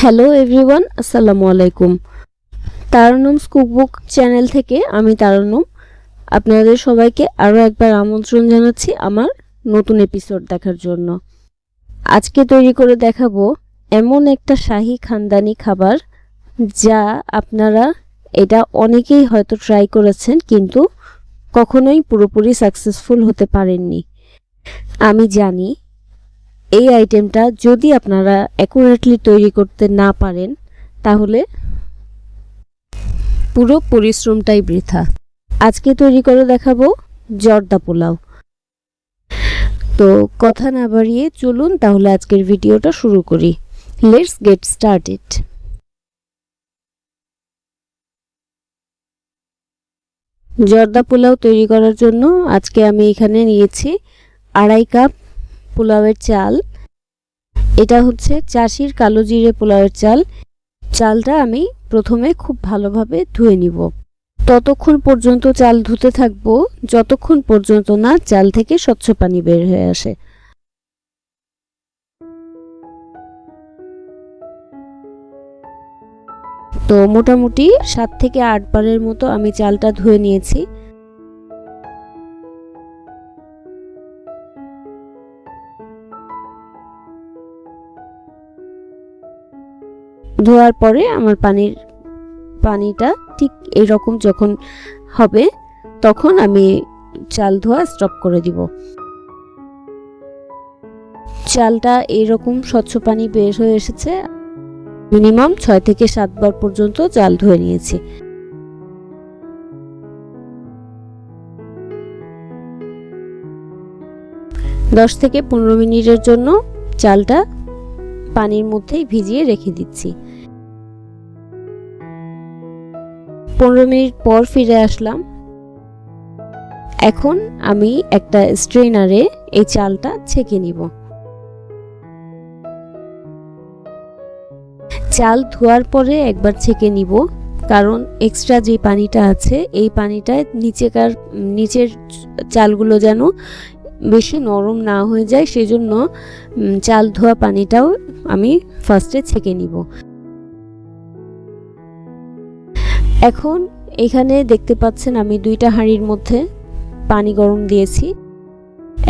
Hello everyone, আসসালামু আলাইকুম। তারানুমস cookbook channel থেকে আমি তারানুম আপনাদের সবাইকে আরও একবার আমন্ত্রণ জানাচ্ছি আমার নতুন এপিসোড দেখার জন্য। আজকে তৈরি করে দেখাবো এমন একটা শাহী খানদানি খাবার যা আপনারা অনেকেই হয়তো ট্রাই করেছেন কিন্তু কখনোই পুরোপুরি সাকসেসফুল হতে পারেননি। আমি জানি এই আইটেমটা যদি আপনারা অ্যাকুরেটলি তৈরি করতে না পারেন তাহলে পুরো পরিশ্রমটাই বৃথা। আজকে তৈরি করে দেখাবো জর্দা পোলাও। তো কথা না বাড়িয়ে চলুন তাহলে আজকের ভিডিওটা শুরু করি। Let's get started. জর্দা পোলাও তৈরি করার জন্য আজকে আমি এখানে নিয়েছি 2.5 কাপ পোলাওয়ের চাল। এটা হচ্ছে চাষির কালো জিরে পোলাওয়ের চাল। চালটা আমি প্রথমে খুব ভালোভাবে ধুয়ে নিব। ততক্ষণ পর্যন্ত চাল ধুতে থাকবো যতক্ষণ পর্যন্ত না চাল থেকে স্বচ্ছ পানি বের হয়ে আসে। তো মোটামুটি 7 থেকে 8 বারের মতো আমি চালটা ধুয়ে নিয়েছি। ধোয়ার পরে আমার পানিটা ঠিক এইরকম যখন হবে তখন আমি চাল ধোয়া স্টপ করে দিব। চালটা এইরকম স্বচ্ছ পানি বের হয়ে এসেছে। মিনিমাম 6 থেকে 7 বার পর্যন্ত চাল ধুয়ে নিয়েছি। দশ থেকে 15 মিনিটের জন্য চালটা পানির মধ্যেই ভিজিয়ে রেখে দিচ্ছি। 15 মিনিট পর ফিরে আসলাম। এখন আমি একটা স্ট্রেনারে এই চালটা ছেঁকে নিব। চাল ধোয়ার পরে একবার ছেঁকে নিব, কারণ এক্সট্রা যে পানিটা আছে এই পানিটায় নিচের চালগুলো যেন বেশি নরম না হয়ে যায়, সেজন্য চাল ধোয়া পানিটাও আমি ফার্স্টে ছেঁকে নিব। এখন এখানে দেখতে পাচ্ছেন আমি 2টা হাঁড়ির মধ্যে পানি গরম দিয়েছি।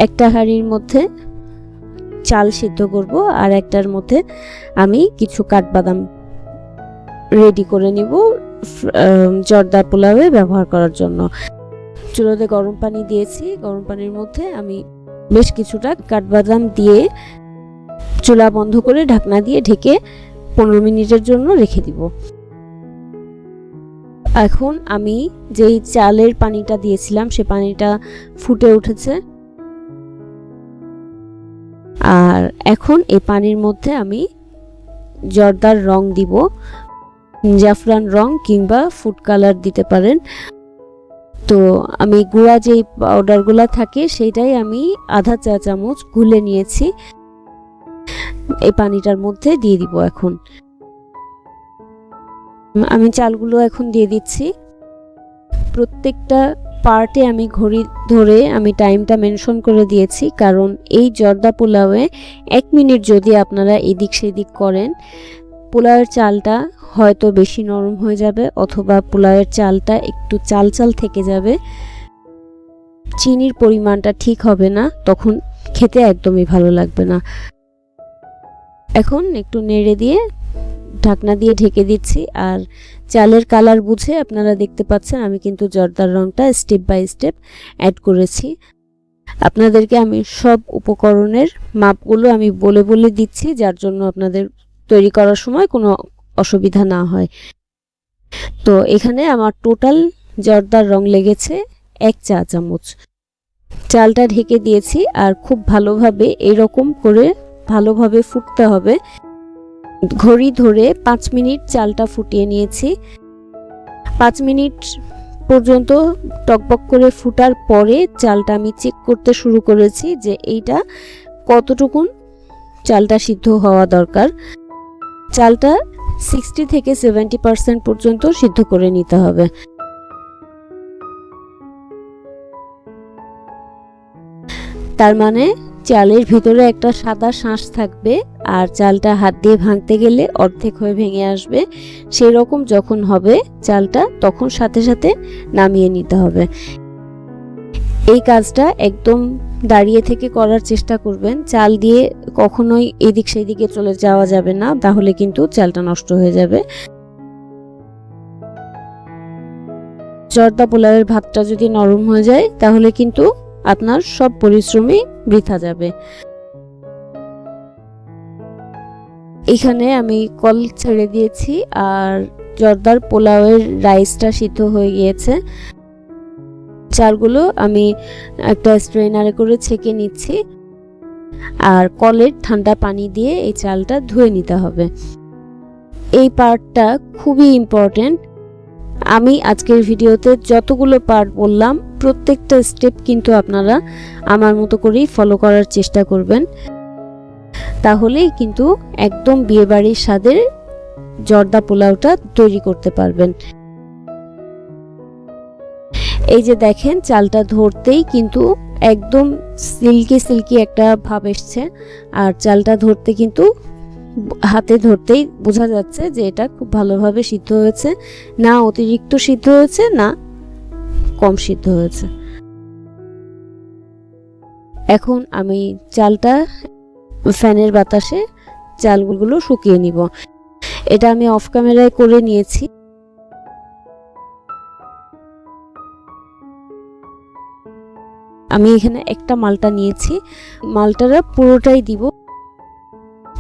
একটা হাঁড়ির মধ্যে চাল সিদ্ধ করব আর একটার মধ্যে আমি কিছু কাঠবাদাম রেডি করে নিব জর্দা পোলাওয়ে ব্যবহার করার জন্য। চুলোতে গরম পানি দিয়েছি। গরম পানির মধ্যে আমি বেশ কিছুটা কাঠবাদাম দিয়ে চুলা বন্ধ করে ঢাকনা দিয়ে ঢেকে 15 মিনিটের জন্য রেখে দিব। এখন আমি যেই চালের পানিটা দিয়েছিলাম সে পানিটা ফুটে উঠেছে, আর এখন এই পানির মধ্যে আমি জর্দার রং দিব। জাফরান রং কিংবা ফুড কালার দিতে পারেন। তো আমি গুঁড়া যেই পাউডারগুলো থাকে সেইটাই আমি আধা চা চামচ গুলে নিয়েছি, এই পানিটার মধ্যে দিয়ে দিব। এখন আমি চালগুলো এখন দিয়ে দিচ্ছি। প্রত্যেকটা পার্টে আমি ঘড়ি ধরে আমি টাইমটা মেনশন করে দিয়েছি, কারণ এই জর্দা পোলাওয়ে 1 মিনিট যদি আপনারা এদিক সেদিক করেন পোলাওয়ের চালটা হয়তো বেশি নরম হয়ে যাবে অথবা পোলাওয়ের চালটা একটু চাল চাল থেকে যাবে, চিনির পরিমাণটা ঠিক হবে না, তখন খেতে একদমই ভালো লাগবে না। এখন একটু নেড়ে দিয়ে ঢাকনা দিয়ে ঢেকে দিচ্ছি। আর চালের কালার বুঝে আপনারা দেখতে পাচ্ছেন আমি কিন্তু জর্দার রংটা স্টেপ বাই স্টেপ অ্যাড করেছি। আপনাদেরকে আমি সব উপকরণের মাপগুলো আমি বলে বলে দিচ্ছি, যার জন্য আপনাদের তৈরি করার সময় কোনো অসুবিধা না হয়। তো এখানে আমার টোটাল জর্দার রং লেগেছে 1 চা চামচ। চালটা ঢেকে দিয়েছি আর খুব ভালোভাবে এরকম করে ভালোভাবে ফুটতে হবে। ঘড়ি ধরে 5 মিনিট চালটা ফুটিয়ে নিয়েছি। 5 মিনিট পর্যন্ত টকবক করে ফুটার পরে চালটা আমি চেক করতে শুরু করেছি যে এইটা কতটুকুন চালটা সিদ্ধ হওয়া দরকার। চালটা 60 থেকে 70% পর্যন্ত সিদ্ধ করে নিতে হবে। তার মানে চালের ভিতরে একটা সাদা শাঁস থাকবে আর চালটা হাত দিয়ে ভাঙতে গেলে অর্ধেক হয়ে ভেঙে আসবে। সেই রকম যখন হবে চালটা, তখন সাথে সাথে নামিয়ে নিতে হবে। এই কাজটা একদম দাঁড়িয়ে থেকে করার চেষ্টা করবেন। চাল দিয়ে কখনোই এদিক সেদিকে চলে যাওয়া যাবে না, তাহলে কিন্তু চালটা নষ্ট হয়ে যাবে। জর্দা পোলাওয়ের ভাতটা যদি নরম হয়ে যায় তাহলে কিন্তু আপনার সব পরিশ্রমই বৃথা যাবে। এখানে আমি কল ছেড়ে দিয়েছি আর জর্দার পোলাওয়ের রাইসটা সিদ্ধ হয়ে গিয়েছে। চালগুলো আমি একটা স্ট্রেনারে করে ছেঁকে নিচ্ছি আর কলের ঠান্ডা পানি দিয়ে এই চালটা ধুয়ে নিতে হবে। এই পার্টটা খুবই ইম্পর্টেন্ট। আমি আজকের ভিডিওতে যতগুলো পার্ট বললাম প্রত্যেকটা স্টেপ কিন্তু আপনারা আমার মতো করেই ফলো করার চেষ্টা করবেন, তাহলেই কিন্তু একদম বিয়েবাড়ির স্বাদের জর্দা পোলাওটা তৈরি করতে পারবেন। এই যে দেখেন, চালটা ধরতেই কিন্তু একদম সিল্কি সিল্কি একটা ভাব এসছে আর চালটা ধরতে কিন্তু হাতে ধরতেই বোঝা যাচ্ছে যে এটা খুব ভালোভাবে সিদ্ধ হয়েছে, না অতিরিক্ত সিদ্ধ হয়েছে না কম সিদ্ধ হয়েছে। এখন আমি চালটা ফ্যানের বাতাসে চালগুলো শুকিয়ে নিব। এটা আমি অফ ক্যামেরায় করে নিয়েছি। আমি এখানে একটা মালটা নিয়েছি, মালটাটা পুরোটাই দিব।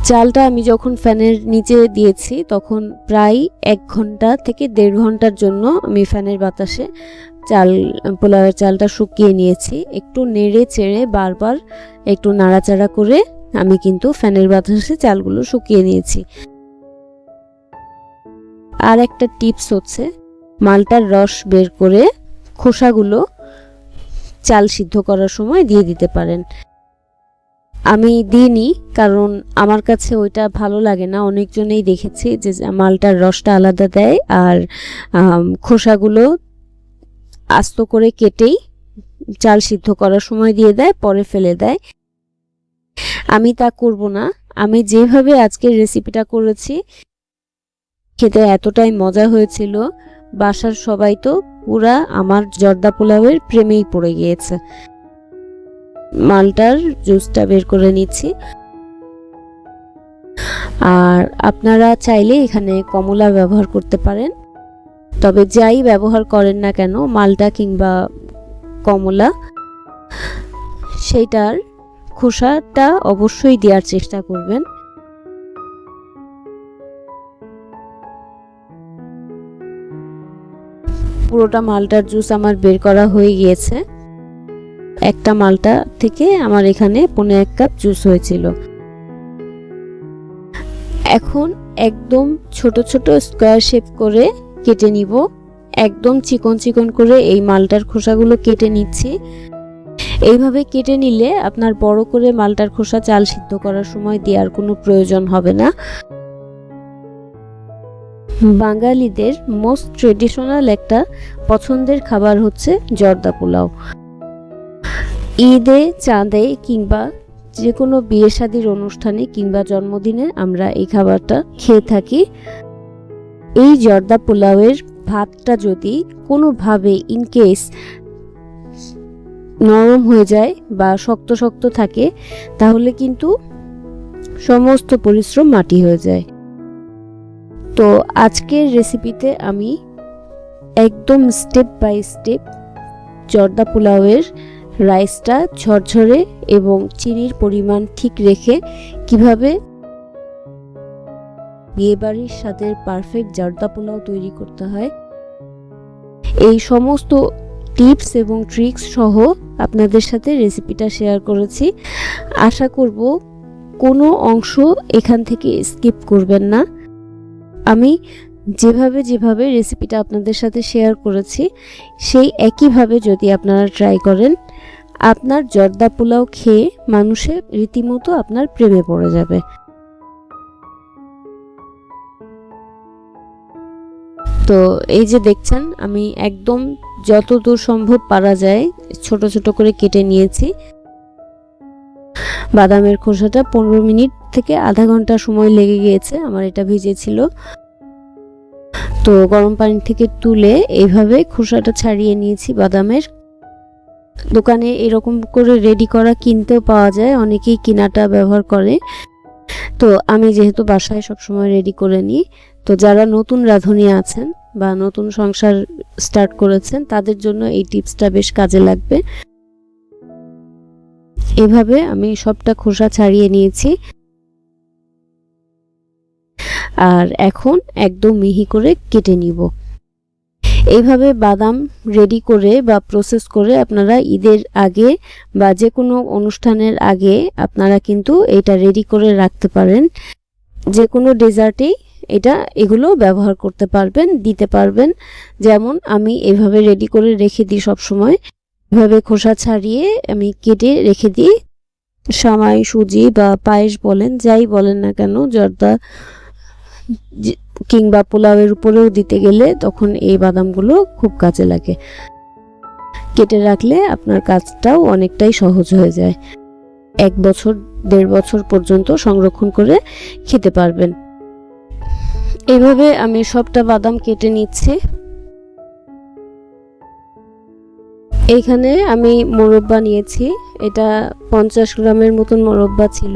চালটা আমি যখন ফ্যানের নিচে দিয়েছি তখন প্রায় 1 ঘন্টা থেকে 1.5 ঘন্টার জন্য আমি ফ্যানের বাতাসে পোলাওয়ের চালটা শুকিয়ে নিয়েছি। একটু নেড়ে চেড়ে বারবার একটু নাড়াচাড়া করে আমি কিন্তু ফ্যানের বাতাসে চালগুলো শুকিয়ে নিয়েছি। আর একটা টিপস হচ্ছে, মালটার রস বের করে খোসাগুলো চাল সিদ্ধ করার সময় দিয়ে দিতে পারেন। আমি দিইনি, কারণ আমার কাছে ওইটা ভালো লাগে না। অনেকজনেই দেখেছি যে মালটার রসটা আলাদা দেয় আর খোসাগুলো আস্ত করে কেটেই চাল সিদ্ধ করার সময় দিয়ে দেয়, পরে ফেলে দেয়। আমি তা করব না। আমি যেভাবে আজকের রেসিপিটা করেছি খেতে এতটাই মজা হয়েছিল, বাসার সবাই তো পুরা আমার জর্দা পোলাওয়ের প্রেমেই পড়ে গিয়েছে। মালটার জুসটা বের করে নিচ্ছি। আর আপনারা চাইলে এখানে কমলা ব্যবহার করতে পারেন, তবে যাই ব্যবহার করেন না কেন, মালটা কিংবা কমলা, সেইটার খোসাটা অবশ্যই দেওয়ার চেষ্টা করবেন। পুরোটা মালটার জুস আমার বের করা হয়ে গিয়েছে। একটা মালটা থেকে আমার এখানে 1.5 কাপ জুস হয়েছিল। এখন একদম ছোট ছোট স্কোয়ার শেপ করে কেটে নিব। একদম চিকন চিকন করে এই মালটার খোসাগুলো কেটে নিচ্ছি। এইভাবে কেটে নিলে আপনার বড় করে মালটার খোসা চাল সিদ্ধ করার সময় দেওয়ার কোনো প্রয়োজন হবে না। বাঙালিদের মোস্ট ট্রেডিশনাল একটা পছন্দের খাবার হচ্ছে জর্দা পোলাও। ঈদে, চাঁদে কিংবা যে কোনো বিয়ে শাদীর অনুষ্ঠানে কিংবা জন্মদিনে আমরা এই খাবারটা খেয়ে থাকি। এই জর্দা পোলাওয়ের ভাতটা যদি কোনোভাবে ইনকেস নরম হয়ে যায় বা শক্ত শক্ত থাকে, তাহলে কিন্তু সমস্ত পরিশ্রম মাটি হয়ে যায়। তো আজকের রেসিপিতে আমি একদম স্টেপ বাই স্টেপ জর্দা পোলাওয়ের রাইসটা ঝরঝরে এবং চিনির পরিমাণ ঠিক রেখে কিভাবে বিয়েবাড়ির স্বাদের পারফেক্ট জর্দা পোলাও তৈরি করতে হয়, এই সমস্ত টিপস এবং ট্রিক্স সহ আপনাদের সাথে রেসিপিটা শেয়ার করেছি। আশা করব কোনো অংশ এখান থেকে স্কিপ করবেন না। আমি যেভাবে রেসিপিটা আপনাদের সাথে শেয়ার করেছি সেই একইভাবে যদি আপনারা ট্রাই করেন, আপনার জর্দা পোলাও খেয়ে মানুষের রীতিমতো আপনার প্রেমে পড়ে যাবে। তো এই যে দেখছেন, আমি একদম যতদূর সম্ভব পারা যায় ছোট ছোট করে কেটে নিয়েছি। বাদামের খোসাটা 15 মিনিট থেকে আধা ঘন্টা সময় লেগে গিয়েছে আমার এটা ভিজেছিল। তো গরম পানি থেকে তুলে এইভাবে খোসাটা ছাড়িয়ে নিয়েছি বাদামের। দোকানে এরকম করে রেডি করা কিনতেও পাওয়া যায়, অনেকেই কিনাটা ব্যবহার করে। তো আমি যেহেতু বাসায় সবসময় রেডি করে নিই, তো যারা নতুন রাঁধুনি আছেন বা নতুন সংসার স্টার্ট করেছেন তাদের জন্য এই টিপসটা বেশ কাজে লাগবে। এভাবে আমি সবটা খোসা ছাড়িয়ে নিয়েছি আর এখন একদম মিহি করে কেটে নিব। এইভাবে বাদাম রেডি করে বা প্রসেস করে আপনারা ঈদের আগে বা যে কোনো অনুষ্ঠানের আগে আপনারা কিন্তু এটা রেডি করে রাখতে পারেন। যে কোনো ডেজার্টেই এগুলো ব্যবহার করতে পারবেন, দিতে পারবেন। যেমন আমি এভাবে রেডি করে রেখে দিই সব সময়। এভাবে খোসা ছাড়িয়ে আমি কেটে রেখে দিই। সামাই, সুজি বা পায়েস বলেন, যাই বলেন না কেন, জর্দা কিংবা পোলাওয়ের উপরেও দিতে গেলে তখন এই বাদামগুলো খুব কাজে লাগে। কেটে রাখলে আপনার কাজটাও অনেকটাই সহজ হয়ে যায়। 1 বছর 1.5 বছর পর্যন্ত সংরক্ষণ করে খেতে পারবেন। এভাবে আমি সবটা বাদাম কেটে নিচ্ছি। এইখানে আমি মোরব্বা নিয়েছি, এটা 50 গ্রামের মতন মোরব্বা ছিল।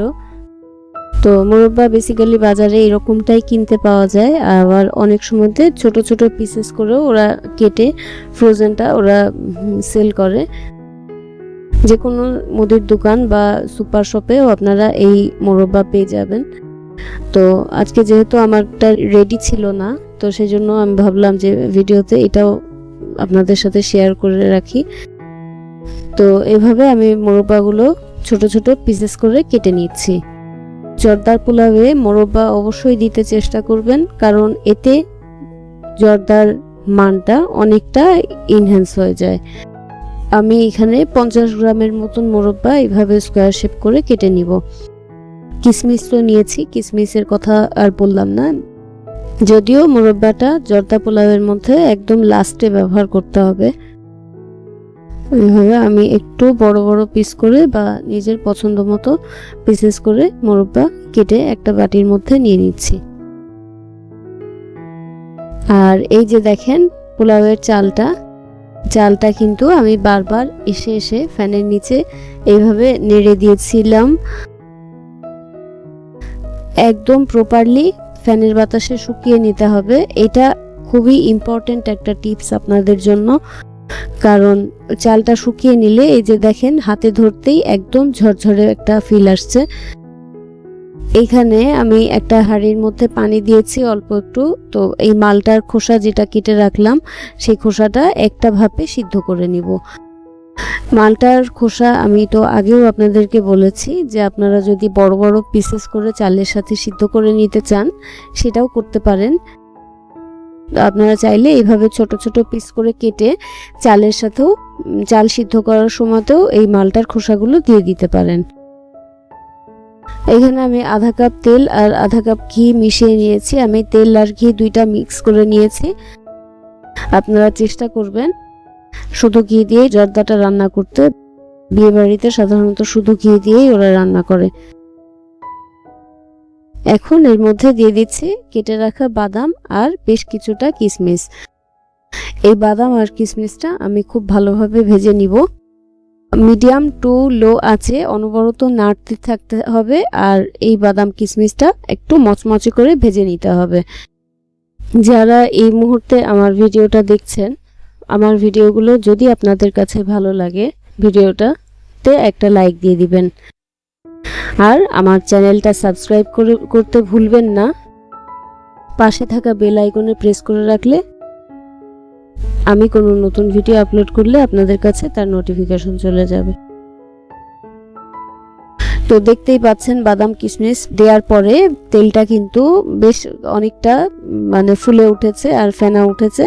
তো মোরব্বা বেসিক্যালি বাজারে এরকমটাই কিনতে পাওয়া যায়, আবার অনেক সময়তে ছোট ছোট পিসেস করেও ওরা কেটে ফ্রোজেনটা ওরা সেল করে। যে কোনো মুদির দোকান বা সুপার শপেও আপনারা এই মোরব্বা পেয়ে যাবেন। তো আজকে যেহেতু আমারটা রেডি ছিল না, তো সেই জন্য আমি ভাবলাম যে ভিডিওতে এটাও আপনাদের সাথে শেয়ার করে রাখি। তো এভাবে আমি মোরব্বাগুলো ছোট ছোট পিসেস করে কেটে নিচ্ছি। জর্দার পোলাওয়ে মোরব্বা অবশ্যই দিতে চেষ্টা করবেন, কারণ এতে জর্দার মানটা অনেকটা ইনহ্যান্স হয়ে যায়। আমি এখানে 50 গ্রামের মতন মোরব্বা এভাবে স্কোয়ার শেপ করে কেটে নিব। কিশমিশ তো নিয়েছি, কিশমিশের কথা আর বললাম না। যদিও মোরব্বাটা জর্দা পোলাওয়ের মধ্যে একদম লাস্টে ব্যবহার করতে হবে। এইভাবে আমি একটু বড় বড় পিস করে বা নিজের পছন্দ মতো পিসেস করে মোরব্বা কেটে একটা বাটির মধ্যে নিয়ে নিচ্ছি। আর এই যে দেখেন পোলাওয়ের চালটা কিন্তু আমি বারবার এসে এসে ফ্যানের নিচে এইভাবে নেড়ে দিয়েছিলাম। একদম প্রপারলি ফ্যানের বাতাসে শুকিয়ে নিতে হবে। এটা খুবই ইম্পর্টেন্ট একটা টিপস আপনাদের জন্য, কারণ চালটা শুকিয়ে নিলে এই যে দেখেন হাতে ধরতেই একদম ঝরঝরে একটা ফিল আসছে। এইখানে আমি একটা হাঁড়ির মধ্যে পানি দিয়েছি অল্প একটু। তো এই মালটার খোসা যেটা কেটে রাখলাম সেই খোসাটা একটা ভাপে সিদ্ধ করে নিব। মালটার খোসা আমি তো আগেও আপনাদেরকে বলেছি যে আপনারা যদি বড় বড় পিসেস করে চালের সাথে সিদ্ধ করে নিতে চান সেটাও করতে পারেন। আপনারা চাইলে এইভাবে ছোট ছোট পিস করে কেটে চালের সাথেও চাল সিদ্ধ করার সময়তেও এই মালটার খোসাগুলো দিয়ে দিতে পারেন। এখানে আমি আধা কাপ তেল আর আধা কাপ ঘি মিশিয়ে নিয়েছি। আমি তেল আর ঘি দুইটা মিক্স করে নিয়েছি। আপনারা চেষ্টা করবেন শুধু ঘি দিয়ে জর্দাটা রান্না করতে। বিয়ে বাড়িতে সাধারণত শুধু ঘি দিয়েই ওরা রান্না করে। এখন এর মধ্যে দিয়ে দিচ্ছি কেটে রাখা বাদাম আর বেশ কিছুটা কিশমিশ। এই বাদাম আর কিশমিশটা আমি খুব ভালোভাবে ভেজে নিব। মিডিয়াম টু লো আছে অনবরত নাড়তে থাকতে হবে, আর এই বাদাম কিশমিশটা একটু মচমচে করে ভেজে নিতে হবে। যারা এই মুহূর্তে আমার ভিডিওটা দেখছেন, আমার ভিডিওগুলো যদি আপনাদের কাছে ভালো লাগে ভিডিওটাতে একটা লাইক দিয়ে দিবেন, আর আমার চ্যানেলটা সাবস্ক্রাইব করতে ভুলবেন না। পাশে থাকা বেল আইকনে প্রেস করে রাখলে আমি কোনো নতুন ভিডিও আপলোড করলে আপনাদের কাছে তার নোটিফিকেশন চলে যাবে। তো দেখতেই পাচ্ছেন বাদাম কিশমিশ দেওয়ার পরে তেলটা কিন্তু বেশ অনেকটা ফুলে উঠেছে আর ফেনা উঠেছে।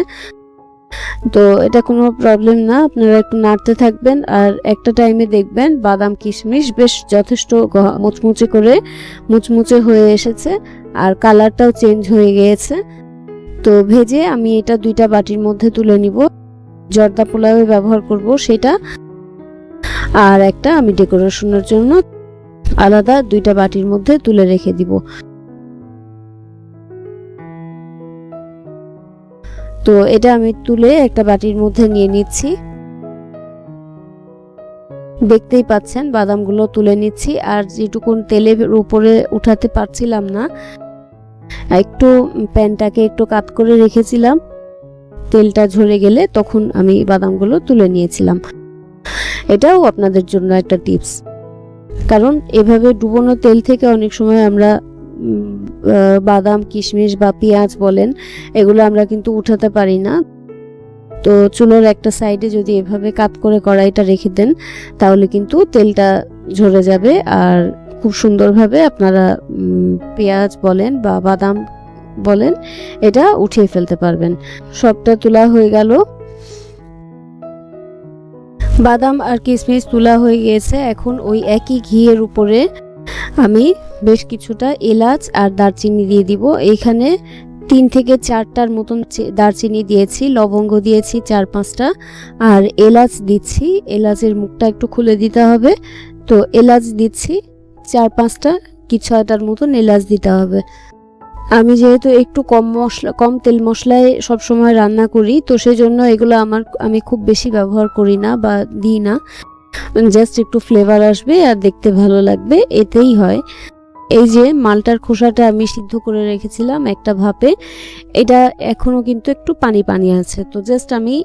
তো এটা কোনো প্রবলেম না, আপনারা একটু নাড়তে থাকবেন। আর একটা টাইমে দেখবেন বাদাম কিশমিশ বেশ যথেষ্ট মুচমুচে হয়ে এসেছে আর কালারটাও চেঞ্জ হয়ে গিয়েছে। তো ভেজে আমি এটা দুইটা বাটির মধ্যে তুলে নিব। জর্দা পোলাওয়ে ব্যবহার করব সেটা, আর একটা আমি ডেকোরেশনের জন্য আলাদা দুইটা বাটির মধ্যে তুলে রেখে দিব। তো এটা আমি তুলে একটা বাটির মধ্যে নিয়ে নিচ্ছি। দেখতেই পাচ্ছেন বাদামগুলো তুলে নিচ্ছি। আর যেটুকুন তেলের উপরে উঠাতে পারছিলাম না, একটু প্যানটাকে একটু কাত করে রেখেছিলাম, তেলটা ঝরে গেলে তখন আমি বাদামগুলো তুলে নিয়েছিলাম। এটাও আপনাদের জন্য একটা টিপস, কারণ এভাবে ডুবোনো তেল থেকে অনেক সময় আমরা বাদাম, কিশমিশ বা পেঁয়াজ বলেন, এগুলো আমরা কিন্তু উঠাতে পারি না। তো চুলোর একটা সাইডে যদি এভাবে কাত করে কড়াইটা রেখে দেন, তাহলে কিন্তু তেলটা ঝরে যাবে আর খুব সুন্দরভাবে আপনারা পেঁয়াজ বলেন বা বাদাম বলেন এটা উঠিয়ে ফেলতে পারবেন। সবটা তোলা হয়ে গেল, বাদাম আর কিশমিশ তোলা হয়ে গিয়েছে। এখন ওই একই ঘিয়ের উপরে আমি বেশ কিছুটা এলাচ আর দারচিনি দিয়ে দিব। এইখানে 3 থেকে 4টার মতন দারচিনি দিয়েছি, লবঙ্গ দিয়েছি 4-5টা, আর এলাচ দিচ্ছি। এলাচের মুখটা একটু খুলে দিতে হবে, তো এলাচ দিচ্ছি 4-5টা কি 6টার মতন এলাচ দিতে হবে। আমি যেহেতু একটু কম তেল মশলায় সবসময় রান্না করি, তো সেই জন্য এগুলো আমি খুব বেশি ব্যবহার করি না বা দিই না। জাস্ট একটু ফ্লেভার আসবে আর দেখতে ভালো লাগবে, এতেই হয়। এই যে মালটার খোসাটা আমি সিদ্ধ করে রেখেছিলাম একটা ভাপে, এটা এখনো কিন্তু একটু পানি পানি আছে। তো জাস্ট আমি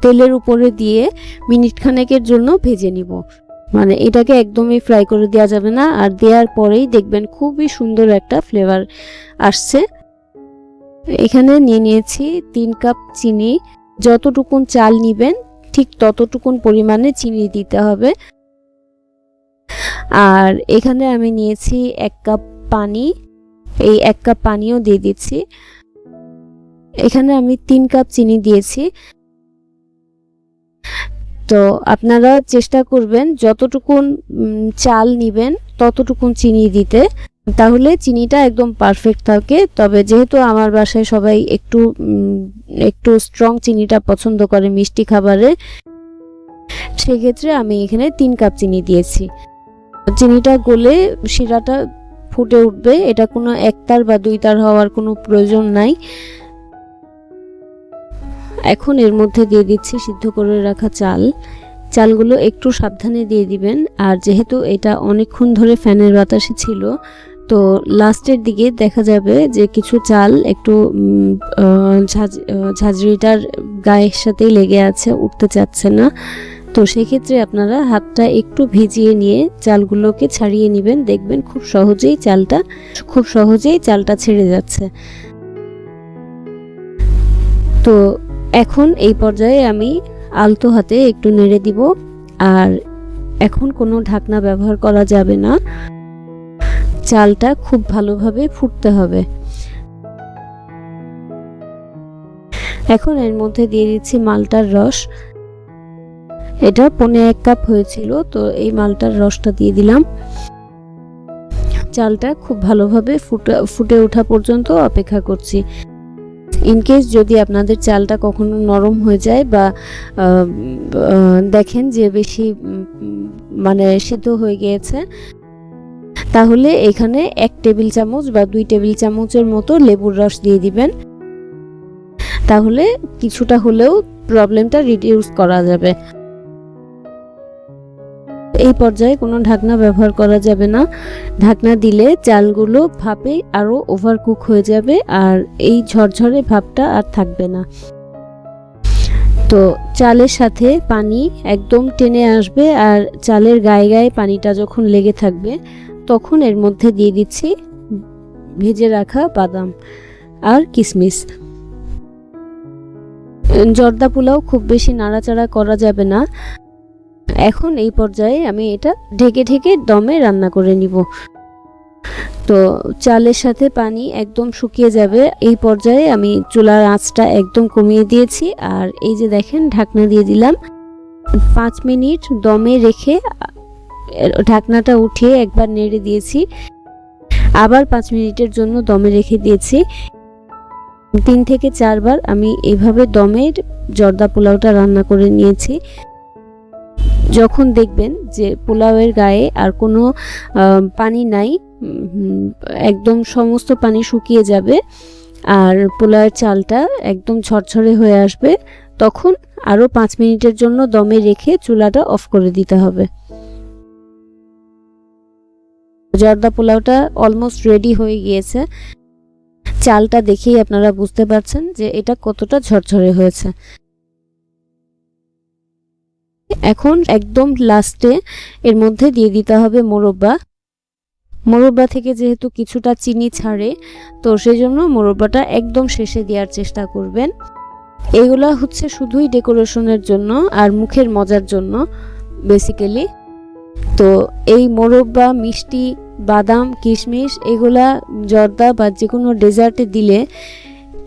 তেলের উপরে দিয়ে মিনিট খানেকের জন্য ভেজে নিব। মানে এটাকে একদমই ফ্রাই করে দেওয়া যাবে না, আর দেওয়ার পরেই দেখবেন খুবই সুন্দর একটা ফ্লেভার আসছে। এখানে নিয়েছি 3 কাপ চিনি। যতটুকুন চাল নিবেন ঠিক ততটুকুন পরিমাণে চিনি দিতে হবে। আর এখানে আমি নিয়েছি 1 কাপ পানি, এই 1 কাপ পানিও দিয়ে দিচ্ছি। এখানে আমি 3 কাপ চিনি দিয়েছি। তো আপনারা চেষ্টা করবেন যতটুকুন চাল নিবেন ততটুকুন চিনি দিতে, তাহলে চিনিটা একদম পারফেক্ট থাকে। তবে যেহেতু আমার বাসায় সবাই একটু স্ট্রং চিনিটা পছন্দ করে মিষ্টি খাবারে, সেক্ষেত্রে আমি এখানে 3 কাপ চিনি দিয়েছি। চিনিটা গলে শিরাটা ফুটে উঠবে, এটা কোনো একতার বা দুইতার হওয়ার কোনো প্রয়োজন নাই। এখন এর মধ্যে দিয়ে দিচ্ছি সিদ্ধ করে রাখা চালগুলো একটু সাবধানে দিয়ে দিবেন। আর যেহেতু এটা অনেকক্ষণ ধরে ফ্যানের বাতাসে ছিল, তো লাস্টের দিকে দেখা যাবে যে কিছু চাল একটু ঝাঁঝরিটার গায়ের সাথেই লেগে আছে, উঠতে চাচ্ছে না। তো সেক্ষেত্রে আপনারা হাতটা একটু ভিজিয়ে নিয়ে চালগুলোকে ছাড়িয়ে নেবেন, দেখবেন খুব সহজেই চালটা ছেড়ে যাচ্ছে। তো এখন এই পর্যায়ে আমি আলতো হাতে একটু নেড়ে দিব। আর এখন কোনো ঢাকনা ব্যবহার করা যাবে না, চালটা খুব ভালোভাবে ফুটতে হবে। এখন এর মধ্যে দিয়ে দিচ্ছি মালটার রস। এটা 1.5 কাপ হয়েছিল, তো এই মালটার রসটা দিয়ে দিলাম। চালটা খুব ভালোভাবে ফুটে ওঠা পর্যন্ত অপেক্ষা করছি। ইনকেস যদি আপনাদের চালটা কখনো নরম হয়ে যায় বা দেখেন যে বেশি মানে সিদ্ধ হয়ে গিয়েছে, তাহলে এখানে 1 টেবিল চামচ বা 2 টেবিল চামচের মতো লেবুর রস দিয়ে দিবেন, তাহলে কিছুটা হলেও প্রবলেমটা রিডিউস করা যাবে। এই পর্যায়ে কোনো ঢাকনা ব্যবহার করা যাবে না, ঢাকনা দিলে চালগুলো ভাপে আরো ওভারকুক হয়ে যাবে আর এই ঝরঝরে ভাবটা আর থাকবে না। তো চালের সাথে পানি একদম টেনে আসবে, আর চালের গায়ে গায়ে পানিটা যখন লেগে থাকবে, তখন এর মধ্যে দিয়ে দিচ্ছি ভেজে রাখা বাদাম আর কিশমিশ। জর্দা পোলাও খুব বেশি নাড়াচাড়া করা যাবে না। এখন এই পর্যায়ে আমি এটা ঢেকে দমে রান্না করে নিব। তো চালের সাথে পানি একদম শুকিয়ে যাবে, এই পর্যায়ে আমি চুলার আঁচটা একদম কমিয়ে দিয়েছি। আর এই যে দেখেন ঢাকনা দিয়ে দিলাম, 5 মিনিট দমে রেখে ঢাকনাটা উঠিয়ে একবার নেড়ে দিয়েছি, আবার 5 মিনিটের জন্য দমে রেখে দিয়েছি। 3 থেকে 4 বার আমি এইভাবে দমের জর্দা পোলাওটা রান্না করে নিয়েছি। যখন দেখবেন যে পোলাওয়ের গায়ে আর কোনো পানি নাই, একদম সমস্ত পানি শুকিয়ে যাবে আর পোলাওয়ের চালটা একদম ঝরঝরে হয়ে আসবে, তখন আরও 5 মিনিটের জন্য দমে রেখে চুলাটা অফ করে দিতে হবে। জর্দা পোলাওটা অলমোস্ট রেডি হয়ে গিয়েছে। চালটা দেখেই আপনারা বুঝতে পারছেন যে এটা কতটা ঝরঝরে হয়েছে। এখন একদম লাস্টে এর মধ্যে দিয়ে দিতে হবে মোরব্বা। মোরব্বা থেকে যেহেতু কিছুটা চিনি ছাড়ে, তো সেই জন্য মোরব্বাটা একদম শেষে দেওয়ার চেষ্টা করবেন। এগুলা হচ্ছে শুধুই ডেকোরেশনের জন্য আর মুখের মজার জন্য বেসিক্যালি। তো এই মোরব্বা, মিষ্টি, বাদাম, কিশমিশ এগুলা জর্দা বা যে কোনো ডেজার্টে দিলে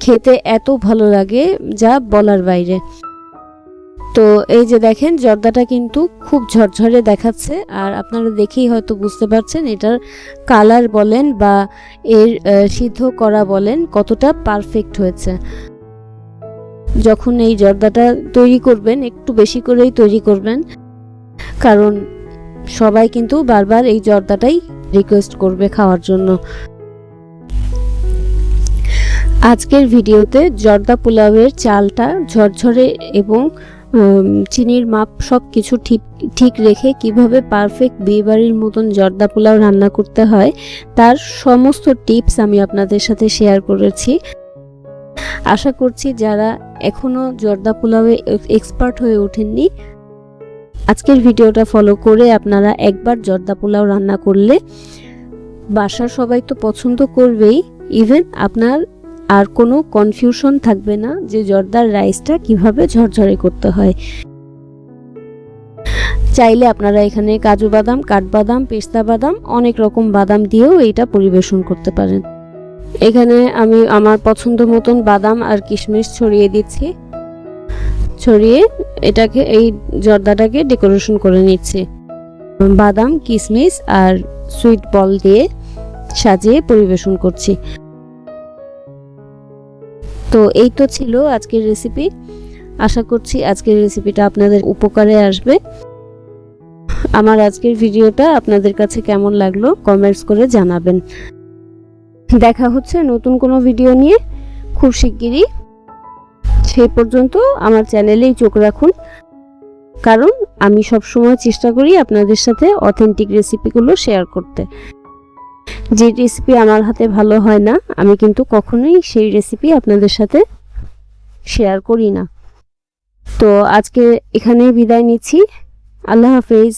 খেতে এত ভালো লাগে যা বলার বাইরে। তো এই যে দেখেন জর্দাটা কিন্তু খুব ঝরঝরে দেখাচ্ছে, আর আপনারা দেখেই হয়তো বুঝতে পারছেন এটার কালার বলেন বা এর সিদ্ধ করা বলেন কতটা পারফেক্ট হয়েছে। যখন এই জর্দাটা তৈরি করবেন একটু বেশি করেই তৈরি করবেন, কারণ সবাই কিন্তু বারবার এই জর্দাটাই রিকোয়েস্ট করবে খাওয়ার জন্য। আজকের ভিডিওতে জর্দা পোলাওয়ের চালটা ঝরঝরে এবং চিনির মাপ সব কিছু ঠিক রেখে কিভাবে পারফেক্ট বিয়েবাড়ির মতন জর্দা পোলাও রান্না করতে হয় তার সমস্ত টিপস আমি আপনাদের সাথে শেয়ার করেছি। আশা করছি যারা এখনো জর্দা পোলাওয়ে এক্সপার্ট হয়ে ওঠেননি, আজকের ভিডিওটা ফলো করে আপনারা একবার জর্দা পোলাও রান্না করলে বাসার সবাই তো পছন্দ করবেই, ইভেন আপনার আর কোনো কনফিউশন থাকবে না যে জর্দার রাইসটা কিভাবে ঝরঝরে করতে হয়। চাইলে আপনারা এখানে কাজু বাদাম, কাঠবাদাম, পেস্তা বাদাম, অনেক রকম বাদাম দিয়েও এটা পরিবেশন করতে পারেন। এখানে আমি আমার পছন্দ মতন বাদাম আর কিশমিশ ছড়িয়ে দিচ্ছি, ছড়িয়ে এটাকে এই জর্দাটাকে ডেকোরেশন করে নিচ্ছি। বাদাম, কিশমিশ আর সুইট বল দিয়ে সাজিয়ে পরিবেশন করছি। তো এই তো ছিল আজকের রেসিপি। আশা করছি আজকের রেসিপিটা আপনাদের উপকারে আসবে। আমার আজকের ভিডিওটা আপনাদের কাছে কেমন লাগলো কমেন্টস করে জানাবেন। দেখা হচ্ছে নতুন কোনো ভিডিও নিয়ে খুব শিগগিরই। সেই পর্যন্ত আমার চ্যানেলেই চোখ রাখুন, কারণ আমি সবসময় চেষ্টা করি আপনাদের সাথে অথেন্টিক রেসিপিগুলো শেয়ার করতে। যে রেসিপি আমার হাতে ভালো হয় না আমি কিন্তু কখনোই সেই রেসিপি আপনাদের সাথে শেয়ার করি না। তো আজকে এখানেই বিদায় নিচ্ছি। আল্লাহ হাফেজ।